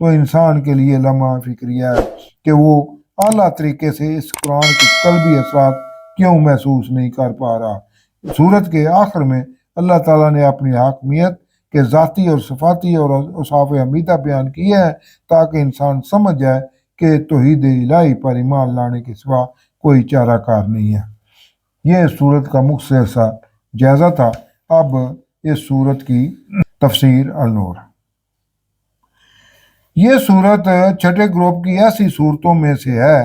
تو انسان کے لیے لمحہ فکریہ ہے کہ وہ اعلیٰ طریقے سے اس قرآن کے قلبی اثرات کیوں محسوس نہیں کر پا رہا۔ سورت کے آخر میں اللہ تعالیٰ نے اپنی حاکمیت کے ذاتی اور صفاتی اور اوصاف حمیدہ بیان کیے ہیں تاکہ انسان سمجھ جائے کہ توحید الہی پر ایمان لانے کے سوا کوئی چارہ کار نہیں ہے۔ یہ سورت کا مختصر سا جائزہ تھا۔ اب اس سورت کی تفسیر النور۔ یہ سورت چھٹے گروپ کی ایسی صورتوں میں سے ہے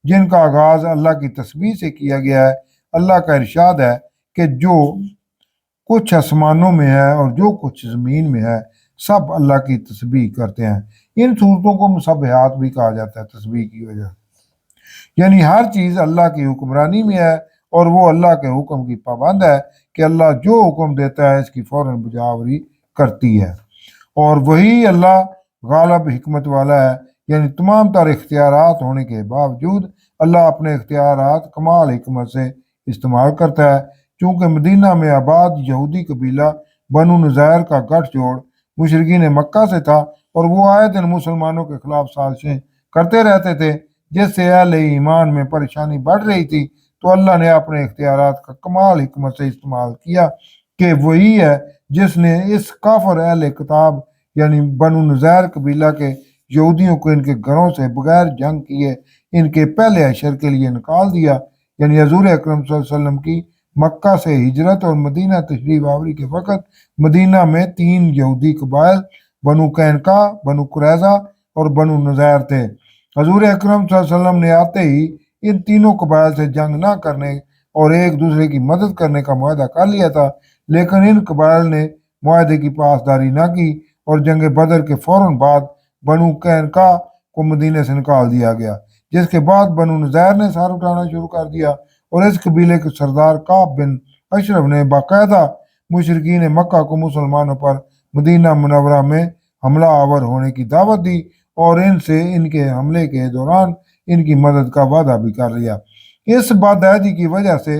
جن کا آغاز اللہ کی تسبیح سے کیا گیا ہے۔ اللہ کا ارشاد ہے کہ جو کچھ آسمانوں میں ہے اور جو کچھ زمین میں ہے سب اللہ کی تسبیح کرتے ہیں۔ ان صورتوں کو مسبحات بھی کہا جاتا ہے تسبیح کی وجہ سے، یعنی ہر چیز اللہ کی حکمرانی میں ہے اور وہ اللہ کے حکم کی پابند ہے کہ اللہ جو حکم دیتا ہے اس کی فوراً بجاوری کرتی ہے، اور وہی اللہ غالب حکمت والا ہے، یعنی تمام تر اختیارات ہونے کے باوجود اللہ اپنے اختیارات کمال حکمت سے استعمال کرتا ہے۔ چونکہ مدینہ میں آباد یہودی قبیلہ بنو نذیر کا گٹھ جوڑ مشرکین مکہ سے تھا اور وہ آئے دن مسلمانوں کے خلاف سازشیں کرتے رہتے تھے جس سے اہل ایمان میں پریشانی بڑھ رہی تھی، تو اللہ نے اپنے اختیارات کا کمال حکمت سے استعمال کیا کہ وہی ہے جس نے اس کافر اہل کتاب یعنی بنو نذیر قبیلہ کے یہودیوں کو ان کے گھروں سے بغیر جنگ کیے ان کے پہلے عشر کے لیے نکال دیا، یعنی حضور اکرم صلی اللہ علیہ وسلم کی مکہ سے ہجرت اور مدینہ تشریف آوری کے وقت مدینہ میں 3 یہودی قبائل بنو قینقاع، بنو قریظہ اور بنو نذیر تھے۔ حضور اکرم صلی اللہ علیہ وسلم نے آتے ہی ان تینوں قبائل سے جنگ نہ کرنے اور ایک دوسرے کی مدد کرنے کا معاہدہ کر لیا تھا، لیکن ان قبائل نے معاہدے کی پاسداری نہ کی اور جنگ بدر کے فوراً بعد بنو قینقاع کو مدینہ سے نکال دیا گیا، جس کے بعد بنو نذیر نے سر اٹھانا شروع کر دیا اور اس قبیلے کے سردار کعب بن اشرف نے باقاعدہ مشرکین مکہ کو مسلمانوں پر مدینہ منورہ میں حملہ آور ہونے کی دعوت دی اور ان سے ان کے حملے کے دوران ان کی مدد کا وعدہ بھی کر لیا۔ اس بدعہدی کی وجہ سے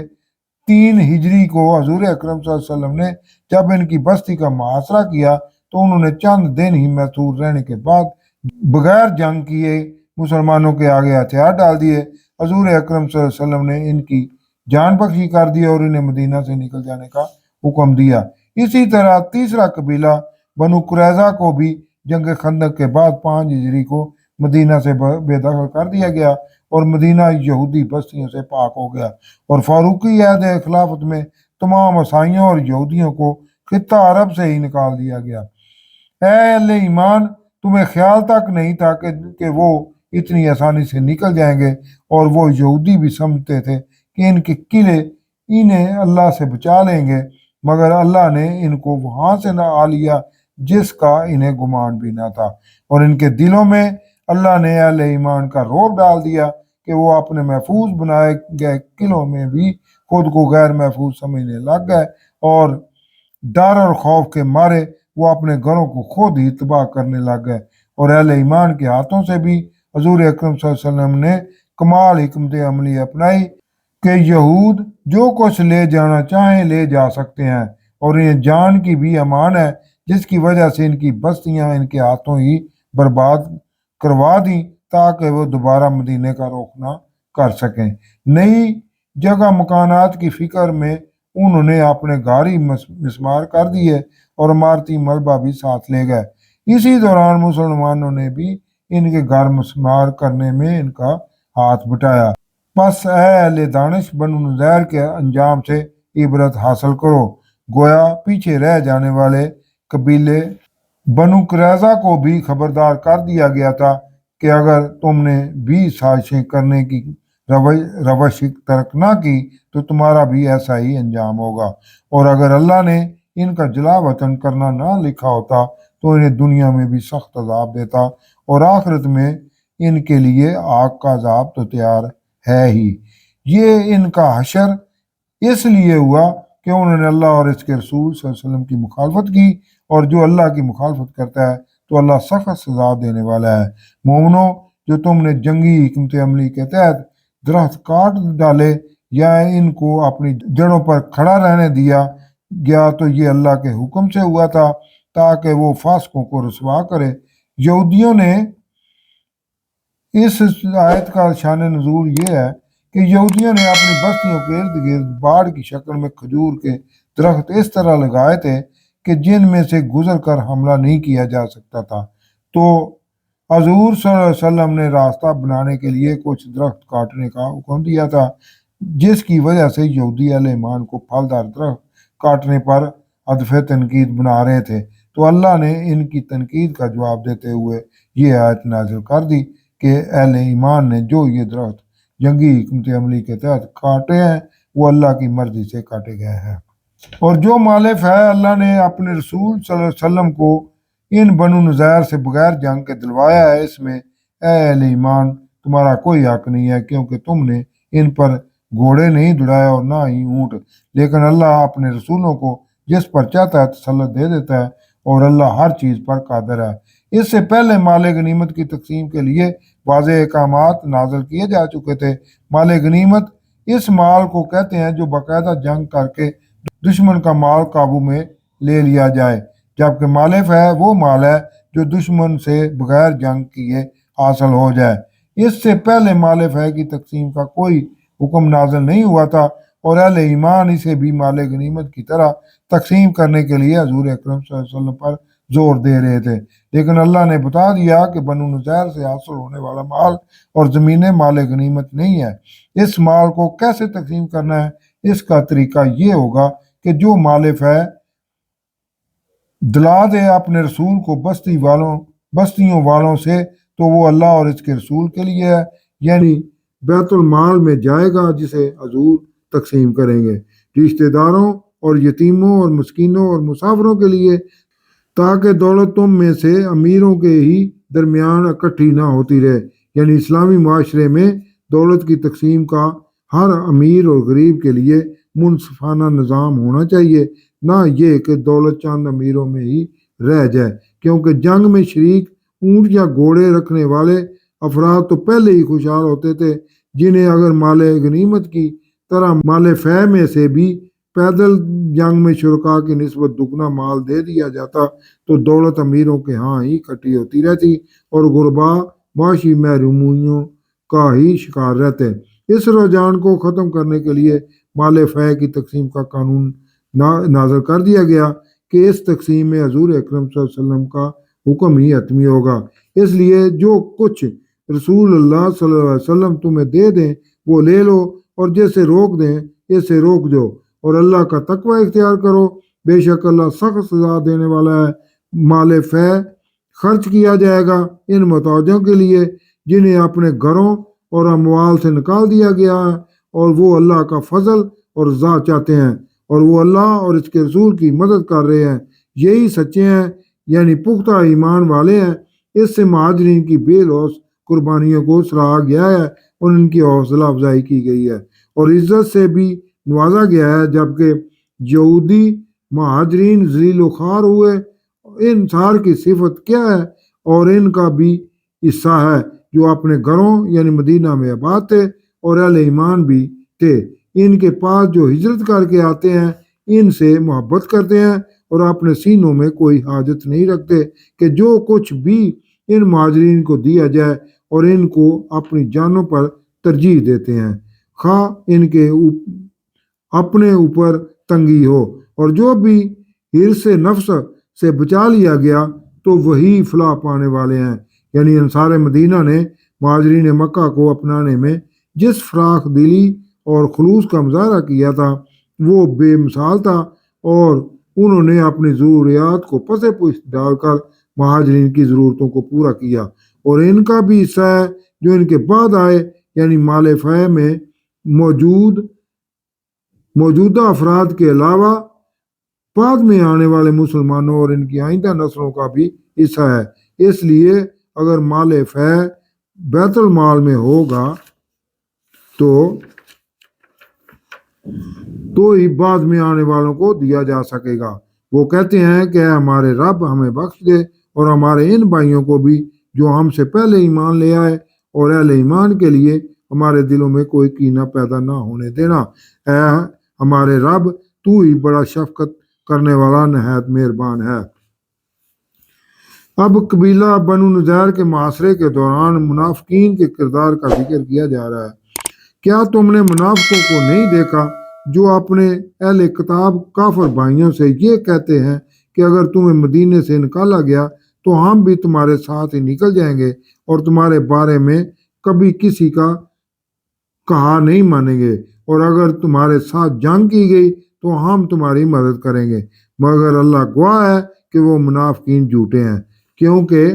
3 ہجری کو حضور اکرم صلی اللہ علیہ وسلم نے جب ان کی بستی کا محاصرہ کیا تو انہوں نے چند دن ہی محصور رہنے کے بعد بغیر جنگ کیے مسلمانوں کے آگے ہتھیار ڈال دیے۔ حضور اکرم صلی اللہ علیہ وسلم نے ان کی جان بخشی کر دی اور انہیں مدینہ سے نکل جانے کا حکم دیا۔ اسی طرح تیسرا قبیلہ بنو قریظہ کو بھی جنگ خندق کے بعد 5 ہجری کو مدینہ سے بے دخل کر دیا گیا اور مدینہ یہودی بستیوں سے پاک ہو گیا، اور فاروقی عہد خلافت میں تمام عیسائیوں اور یہودیوں کو خطہ عرب سے ہی نکال دیا گیا۔ اے اہل ایمان، تمہیں خیال تک نہیں تھا کہ وہ اتنی آسانی سے نکل جائیں گے، اور وہ یہودی بھی سمجھتے تھے کہ ان کے قلعے انہیں اللہ سے بچا لیں گے، مگر اللہ نے ان کو وہاں سے نہ آ لیا جس کا انہیں گمان بھی نہ تھا، اور ان کے دلوں میں اللہ نے اہل ایمان کا رعب ڈال دیا کہ وہ اپنے محفوظ بنائے گئے قلعوں میں بھی خود کو غیر محفوظ سمجھنے لگ گئے، اور ڈر اور خوف کے مارے وہ اپنے گھروں کو خود ہی تباہ کرنے لگ گئے، اور اہل ایمان کے ہاتھوں سے بھی حضور اکرم صلی اللہ علیہ وسلم نے کمال حکمت عملی اپنائی کہ یہود جو کچھ لے جانا چاہیں لے جا سکتے ہیں، اور انہیں جان کی بھی امان ہے، جس کی وجہ سے ان کی بستیاں ان کے ہاتھوں ہی برباد کروا دیں تاکہ وہ دوبارہ مدینے کا رخ نہ کر سکیں۔ نئی جگہ مکانات کی فکر میں انہوں نے اپنے گھر ہی مسمار کر دیے اور عمارتی ملبہ بھی ساتھ لے گئے۔ اسی دوران مسلمانوں نے بھی ان کے گھر مسمار کرنے میں ان کا ہاتھ بٹایا۔ پس اے اہل دانش، بنو نذیر کے انجام سے عبرت حاصل کرو۔ گویا پیچھے رہ جانے والے قبیلے بنو قریظہ کو بھی خبردار کر دیا گیا تھا کہ اگر تم نے بھی سازشیں کرنے کی روش ترک نہ کی تو تمہارا بھی ایسا ہی انجام ہوگا، اور اگر اللہ نے ان کا جلا وطن کرنا نہ لکھا ہوتا تو انہیں دنیا میں بھی سخت عذاب دیتا، اور آخرت میں ان کے لیے آگ کا عذاب تو تیار ہے ہی۔ یہ ان کا حشر اس لیے ہوا کہ انہوں نے اللہ اور اس کے رسول صلی اللہ علیہ وسلم کی مخالفت کی، اور جو اللہ کی مخالفت کرتا ہے تو اللہ سخت سزا دینے والا ہے۔ مومنوں، جو تم نے جنگی حکمت عملی کے تحت درخت کاٹ ڈالے یا ان کو اپنی جڑوں پر کھڑا رہنے دیا گیا تو یہ اللہ کے حکم سے ہوا تھا تاکہ وہ فاسقوں کو رسوا کرے یہودیوں نے اس آیت کا شان نزول یہ ہے کہ یہودیوں نے اپنی بستیوں کے ارد گرد باڑ کی شکل میں کھجور کے درخت اس طرح لگائے تھے کہ جن میں سے گزر کر حملہ نہیں کیا جا سکتا تھا۔ تو حضور صلی اللہ علیہ وسلم نے راستہ بنانے کے لیے کچھ درخت کاٹنے کا حکم دیا تھا، جس کی وجہ سے یہودی اہل ایمان کو پھلدار درخت کاٹنے پر ہدف تنقید بنا رہے تھے۔ تو اللہ نے ان کی تنقید کا جواب دیتے ہوئے یہ آیت نازل کر دی کہ اہل ایمان نے جو یہ درخت جنگی حکمت عملی کے تحت کاٹے ہیں وہ اللہ کی مرضی سے کاٹے گئے ہیں۔ اور جو مالف ہے، اللہ نے اپنے رسول صلی اللہ علیہ وسلم کو ان بنو نذیر سے بغیر جنگ کے دلوایا ہے، اس میں اے اہل ایمان تمہارا کوئی حق نہیں ہے، کیونکہ تم نے ان پر گھوڑے نہیں دوڑائے اور نہ ہی اونٹ، لیکن اللہ اپنے رسولوں کو جس پر چاہتا ہے تسلط دے دیتا ہے، اور اللہ ہر چیز پر قادر ہے۔ اس سے پہلے مال غنیمت کی تقسیم کے لیے واضح احکامات نازل کیے جا چکے تھے۔ مال غنیمت اس مال کو کہتے ہیں جو باقاعدہ جنگ کر کے دشمن کا مال قابو میں لے لیا جائے، جبکہ مالف ہے وہ مال ہے جو دشمن سے بغیر جنگ کیے حاصل ہو جائے۔ اس سے پہلے مالف ہے کی تقسیم کا کوئی حکم نازل نہیں ہوا تھا، اور اہل ایمان اسے بھی مال غنیمت کی طرح تقسیم کرنے کے لیے حضور اکرم صلی اللہ علیہ وسلم پر زور دے رہے تھے، لیکن اللہ نے بتا دیا کہ بنو نذیر سے حاصل ہونے والا مال اور زمینیں مال غنیمت نہیں ہے۔ اس مال کو کیسے تقسیم کرنا ہے؟ اس کا طریقہ یہ ہوگا کہ جو مالف ہے دلا دے اپنے رسول کو بستیوں والوں سے، تو وہ اللہ اور اس کے رسول کے لیے ہے، یعنی بیت المال میں جائے گا جسے حضور تقسیم کریں گے، رشتہ داروں اور یتیموں اور مسکینوں اور مسافروں کے لیے، تاکہ دولت تم میں سے امیروں کے ہی درمیان اکٹھی نہ ہوتی رہے۔ یعنی اسلامی معاشرے میں دولت کی تقسیم کا ہر امیر اور غریب کے لیے منصفانہ نظام ہونا چاہیے، نہ یہ کہ دولت چند امیروں میں ہی رہ جائے، کیونکہ جنگ میں شریک اونٹ یا گھوڑے رکھنے والے افراد تو پہلے ہی خوشحال ہوتے تھے، جنہیں اگر مال غنیمت کی طرح مال فے میں سے بھی پیدل جنگ میں شرکا کی نسبت دگنا مال دے دیا جاتا تو دولت امیروں کے ہاں ہی اکٹھی ہوتی رہتی اور غربا معاشی محرومیوں کا ہی شکار رہتے۔ اس رجحان کو ختم کرنے کے لیے مال فے کی تقسیم کا قانون نازل کر دیا گیا کہ اس تقسیم میں حضور اکرم صلی اللہ علیہ وسلم کا حکم ہی حتمی ہوگا۔ اس لیے جو کچھ رسول اللہ صلی اللہ علیہ وسلم تمہیں دے دیں وہ لے لو، اور جیسے روک دیں اسے روک دو، اور اللہ کا تقوی اختیار کرو، بے شک اللہ سخت سزا دینے والا ہے۔ مال فے خرچ کیا جائے گا ان محتاجوں کے لیے جنہیں اپنے گھروں اور اموال سے نکال دیا گیا ہے، اور وہ اللہ کا فضل اور رضا چاہتے ہیں، اور وہ اللہ اور اس کے رسول کی مدد کر رہے ہیں، یہی سچے ہیں، یعنی پختہ ایمان والے ہیں۔ اس سے مہاجرین کی بے لوث قربانیوں کو سراہا گیا ہے اور ان کی حوصلہ افزائی کی گئی ہے اور عزت سے بھی نوازا گیا ہے، جبکہ یہودی مہاجرین ذلیل و خوار ہوئے۔ انصار کی صفت کیا ہے؟ اور ان کا بھی حصہ ہے جو اپنے گھروں یعنی مدینہ میں آباد تھے، اور اہل ایمان بھی تھے، ان کے پاس جو ہجرت کر کے آتے ہیں ان سے محبت کرتے ہیں اور اپنے سینوں میں کوئی حاجت نہیں رکھتے کہ جو کچھ بھی ان مہاجرین کو دیا جائے، اور ان کو اپنی جانوں پر ترجیح دیتے ہیں، خواہ ان کے اپنے اوپر تنگی ہو، اور جو بھی حرص نفس سے بچا لیا گیا تو وہی فلاح پانے والے ہیں۔ یعنی انصار مدینہ نے مہاجرین مکہ کو اپنانے میں جس فراخ دلی اور خلوص کا مظاہرہ کیا تھا وہ بے مثال تھا، اور انہوں نے اپنی ضروریات کو پس پش ڈال کر مہاجرین کی ضرورتوں کو پورا کیا، اور ان کا بھی حصہ ہے جو ان کے بعد آئے، یعنی مال فے میں موجودہ افراد کے علاوہ بعد میں آنے والے مسلمانوں اور ان کی آئندہ نسلوں کا بھی حصہ ہے۔ اس لیے اگر مال فے بیت المال میں ہوگا تو ہی بعد میں آنے والوں کو دیا جا سکے گا۔ وہ کہتے ہیں کہ اے ہمارے رب ہمیں بخش دے اور ہمارے ان بھائیوں کو بھی جو ہم سے پہلے ایمان لے آئے، اور اہل ایمان کے لیے ہمارے دلوں میں کوئی کینہ پیدا نہ ہونے دینا۔ اے ہمارے رب تو ہی بڑا شفقت کرنے والا نہایت مہربان ہے۔ اب قبیلہ بنو نذیر کے معاشرے کے دوران منافقین کے کردار کا ذکر کیا جا رہا ہے۔ کیا تم نے منافقوں کو نہیں دیکھا جو اپنے اہل کتاب کافر بھائیوں سے یہ کہتے ہیں کہ اگر تمہیں مدینے سے نکالا گیا تو ہم بھی تمہارے ساتھ ہی نکل جائیں گے اور تمہارے بارے میں کبھی کسی کا کہا نہیں مانیں گے، اور اگر تمہارے ساتھ جنگ کی گئی تو ہم تمہاری مدد کریں گے، مگر اللہ گواہ ہے کہ وہ منافقین جھوٹے ہیں، کیونکہ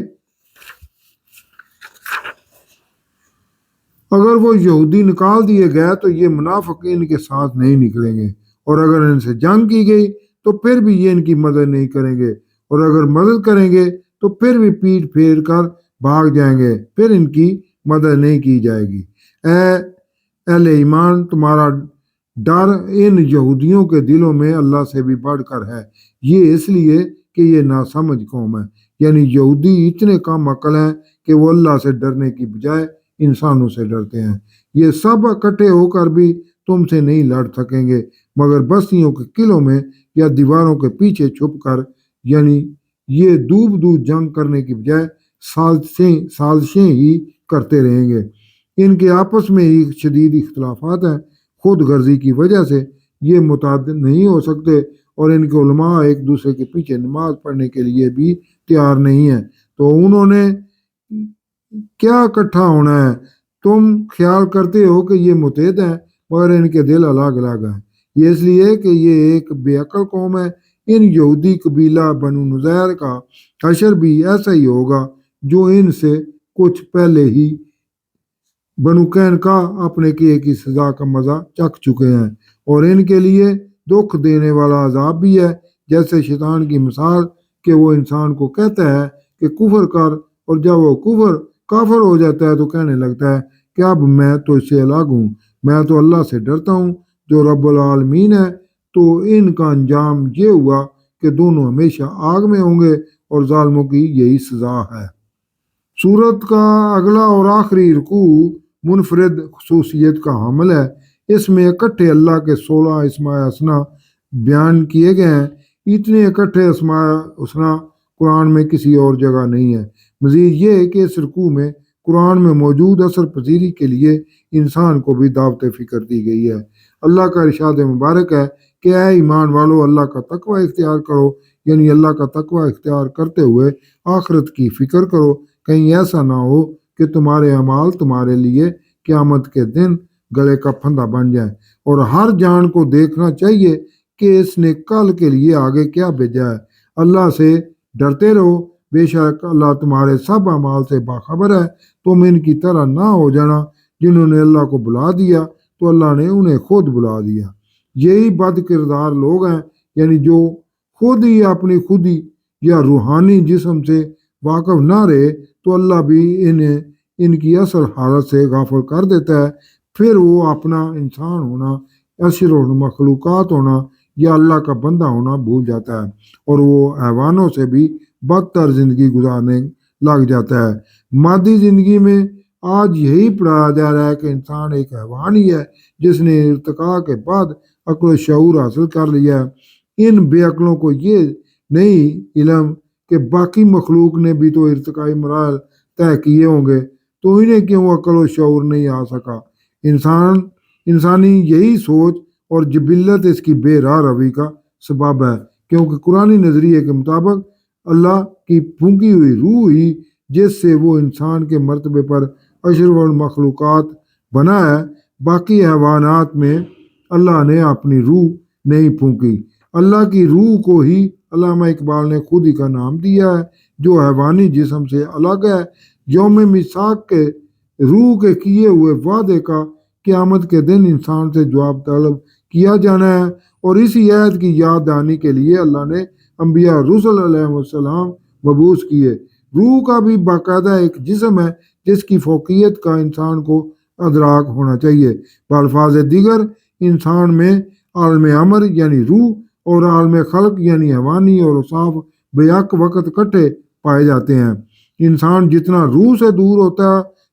اگر وہ یہودی نکال دیے گئے تو یہ منافقین کے ساتھ نہیں نکلیں گے، اور اگر ان سے جنگ کی گئی تو پھر بھی یہ ان کی مدد نہیں کریں گے، اور اگر مدد کریں گے تو پھر بھی پیٹ پھیر کر بھاگ جائیں گے، پھر ان کی مدد نہیں کی جائے گی۔ اے اہل ایمان، تمہارا ڈر ان یہودیوں کے دلوں میں اللہ سے بھی بڑھ کر ہے، یہ اس لیے کہ یہ ناسمجھ قوم ہے، یعنی یہودی اتنے کم عقل ہیں کہ وہ اللہ سے ڈرنے کی بجائے انسانوں سے ڈرتے ہیں۔ یہ سب اکٹھے ہو کر بھی تم سے نہیں لڑ سکیں گے، مگر بستیوں کے قلعوں میں یا دیواروں کے پیچھے چھپ کر، یعنی یہ دور جنگ کرنے کی بجائے سازشیں ہی کرتے رہیں گے۔ ان کے آپس میں ہی شدید اختلافات ہیں، خود غرضی کی وجہ سے یہ متعدد نہیں ہو سکتے، اور ان کے علماء ایک دوسرے کے پیچھے نماز پڑھنے کے لیے بھی تیار نہیں ہیں، تو انہوں نے کیا اکٹھا ہونا ہے؟ تم خیال کرتے ہو کہ یہ متحد ہیں، مگر ان کے دل الگ الگ ہیں۔ یہ اس لیے کہ یہ ایک بے عقل قوم ہے۔ ان یہودی قبیلہ بنو نذیر کا حشر بھی ایسا ہی ہوگا جو ان سے کچھ پہلے ہی بنو قینقاع اپنے کیے کی سزا کا مزہ چکھ چکے ہیں، اور ان کے لیے دکھ دینے والا عذاب بھی ہے، جیسے شیطان کی مثال کہ وہ انسان کو کہتا ہے کہ کفر کر، اور جب وہ کافر ہو جاتا ہے تو کہنے لگتا ہے کہ اب میں تو اس سے الگ ہوں، میں تو اللہ سے ڈرتا ہوں جو رب العالمین ہے۔ تو ان کا انجام یہ ہوا کہ دونوں ہمیشہ آگ میں ہوں گے، اور ظالموں کی یہی سزا ہے۔ سورت کا اگلا اور آخری رکوع منفرد خصوصیت کا حامل ہے۔ اس میں اکٹھے اللہ کے 16 اسماء حسنہ بیان کیے گئے ہیں۔ اتنے اکٹھے اسماء حسنہ قرآن میں کسی اور جگہ نہیں ہے۔ مزید یہ کہ اس رکوع میں قرآن میں موجود اثر پذیری کے لیے انسان کو بھی دعوت فکر دی گئی ہے۔ اللہ کا ارشاد مبارک ہے کہ اے ایمان والو، اللہ کا تقوی اختیار کرو، یعنی اللہ کا تقوی اختیار کرتے ہوئے آخرت کی فکر کرو، کہیں ایسا نہ ہو کہ تمہارے اعمال تمہارے لیے قیامت کے دن گلے کا پھندا بن جائیں، اور ہر جان کو دیکھنا چاہیے کہ اس نے کل کے لیے آگے کیا بھیجا ہے۔ اللہ سے ڈرتے رہو، بے شک اللہ تمہارے سب اعمال سے باخبر ہے۔ تم ان کی طرح نہ ہو جانا جنہوں نے اللہ کو بلا دیا تو اللہ نے انہیں خود بلا دیا۔ یہی بد کردار لوگ ہیں، یعنی جو خود ہی اپنی خودی یا روحانی جسم سے واقف نہ رہے تو اللہ بھی انہیں ان کی اصل حالت سے غافل کر دیتا ہے، پھر وہ اپنا انسان ہونا، اشرف مخلوقات ہونا یا اللہ کا بندہ ہونا بھول جاتا ہے، اور وہ حیوانوں سے بھی بدتر زندگی گزارنے لگ جاتا ہے۔ مادی زندگی میں آج یہی پڑھایا جا رہا ہے کہ انسان ایک حیوان ہی ہے جس نے ارتقاء کے بعد عقل و شعور حاصل کر لیا ہے۔ ان بے عقلوں کو یہ نہیں علم کہ باقی مخلوق نے بھی تو ارتقائی مراحل طے کیے ہوں گے، تو انہیں کیوں عقل و شعور نہیں آ سکا؟ انسانی یہی سوچ اور جبلت اس کی بے راہ روی کا سبب ہے، کیونکہ قرآنی نظریے کے مطابق اللہ کی پھونکی ہوئی روح ہی جس سے وہ انسان کے مرتبے پر اشرف المخلوقات بنا ہے، باقی حیوانات میں اللہ نے اپنی روح نہیں پھونکی۔ اللہ کی روح کو ہی علامہ اقبال نے خودی کا نام دیا ہے، جو حیوانی جسم سے الگ ہے۔ یوم میثاق کے روح کے کیے ہوئے وعدے کا قیامت کے دن انسان سے جواب طلب کیا جانا ہے، اور اسی عہد کی یاد دہانی کے لیے اللہ نے انبیاء رسل علیہ السلام مبعوث کیے۔ روح کا بھی باقاعدہ ایک جسم ہے جس کی فوقیت کا انسان کو ادراک ہونا چاہیے۔ بالفاظ دیگر، انسان میں عالم امر یعنی روح اور عالم خلق یعنی حیوانی اور اوصاف بیک وقت اکٹھے پائے جاتے ہیں۔ انسان جتنا روح سے دور ہوتا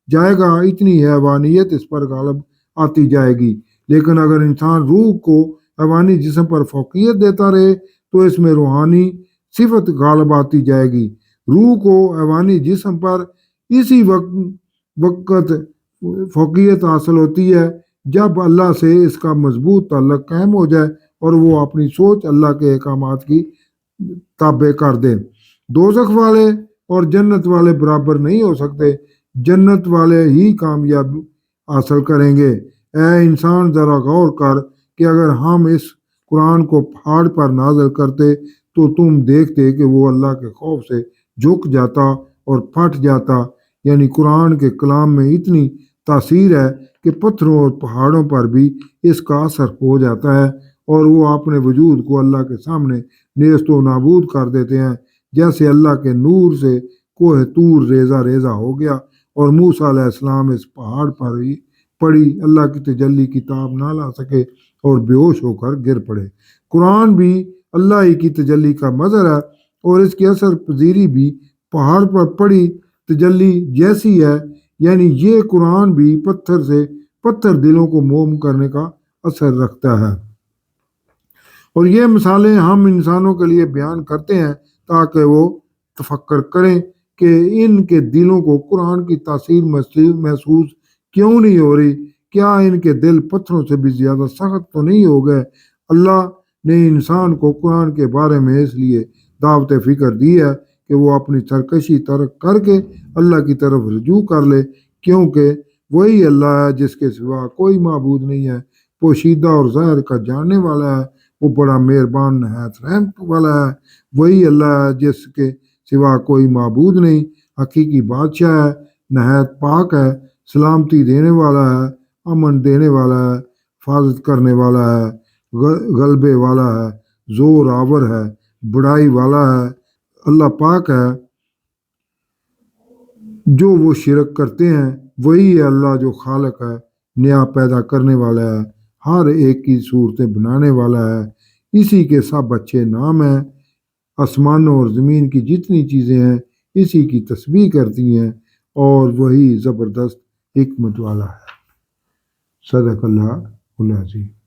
جائے گا اتنی حیوانیت اس پر غالب آتی جائے گی، لیکن اگر انسان روح کو حیوانی جسم پر فوقیت دیتا رہے تو اس میں روحانی صفت غالب آتی جائے گی۔ روح کو حیوانی جسم پر اسی وقت فوقیت حاصل ہوتی ہے جب اللہ سے اس کا مضبوط تعلق قائم ہو جائے اور وہ اپنی سوچ اللہ کے احکامات کی تابع کر دے۔ دوزخ والے اور جنت والے برابر نہیں ہو سکتے، جنت والے ہی کامیاب حاصل کریں گے۔ اے انسان ذرا غور کر کہ اگر ہم اس قرآن کو پہاڑ پر نازل کرتے تو تم دیکھتے کہ وہ اللہ کے خوف سے جھک جاتا اور پھٹ جاتا، یعنی قرآن کے کلام میں اتنی تاثیر ہے کہ پتھروں اور پہاڑوں پر بھی اس کا اثر ہو جاتا ہے اور وہ اپنے وجود کو اللہ کے سامنے نیست و نابود کر دیتے ہیں، جیسے اللہ کے نور سے کوہ طور ریزہ ریزہ ہو گیا اور موسیٰ علیہ السلام اس پہاڑ پر ہی پڑی، اللہ کی تجلی کتاب نہ لا سکے اور بے ہوش ہو کر گر پڑے۔ قرآن بھی اللہ ہی کی تجلی کا مظہر ہے اور اس کی اثر پذیری بھی پہاڑ پر پڑی تجلی جیسی ہے، یعنی یہ قرآن بھی پتھر سے پتھر دلوں کو موم کرنے کا اثر رکھتا ہے۔ اور یہ مثالیں ہم انسانوں کے لیے بیان کرتے ہیں تاکہ وہ تفکر کریں کہ ان کے دلوں کو قرآن کی تاثیر محسوس کیوں نہیں ہو رہی، کیا ان کے دل پتھروں سے بھی زیادہ سخت تو نہیں ہو گئے؟ اللہ نے انسان کو قرآن کے بارے میں اس لیے دعوت فکر دی ہے کہ وہ اپنی سرکشی ترک کر کے اللہ کی طرف رجوع کر لے، کیونکہ وہی اللہ ہے جس کے سوا کوئی معبود نہیں ہے، پوشیدہ اور ظاہر کا جاننے والا ہے، وہ بڑا مہربان نہایت رحم والا ہے۔ وہی اللہ ہے جس کے سوا کوئی معبود نہیں، حقیقی بادشاہ ہے، نہایت پاک ہے، سلامتی دینے والا ہے، امن دینے والا ہے، حفاظت کرنے والا ہے، غلبے والا ہے، زور آور ہے، بڑائی والا ہے۔ اللہ پاک ہے جو وہ شرک کرتے ہیں، وہی ہے اللہ جو خالق ہے، نیا پیدا کرنے والا ہے، ہر ایک کی صورتیں بنانے والا ہے، اسی کے سب اچھے نام ہیں۔ آسمانوں اور زمین کی جتنی چیزیں ہیں اسی کی تسبیح کرتی ہیں اور وہی زبردست حکمت والا ہے۔ صدق اللہ العظیم۔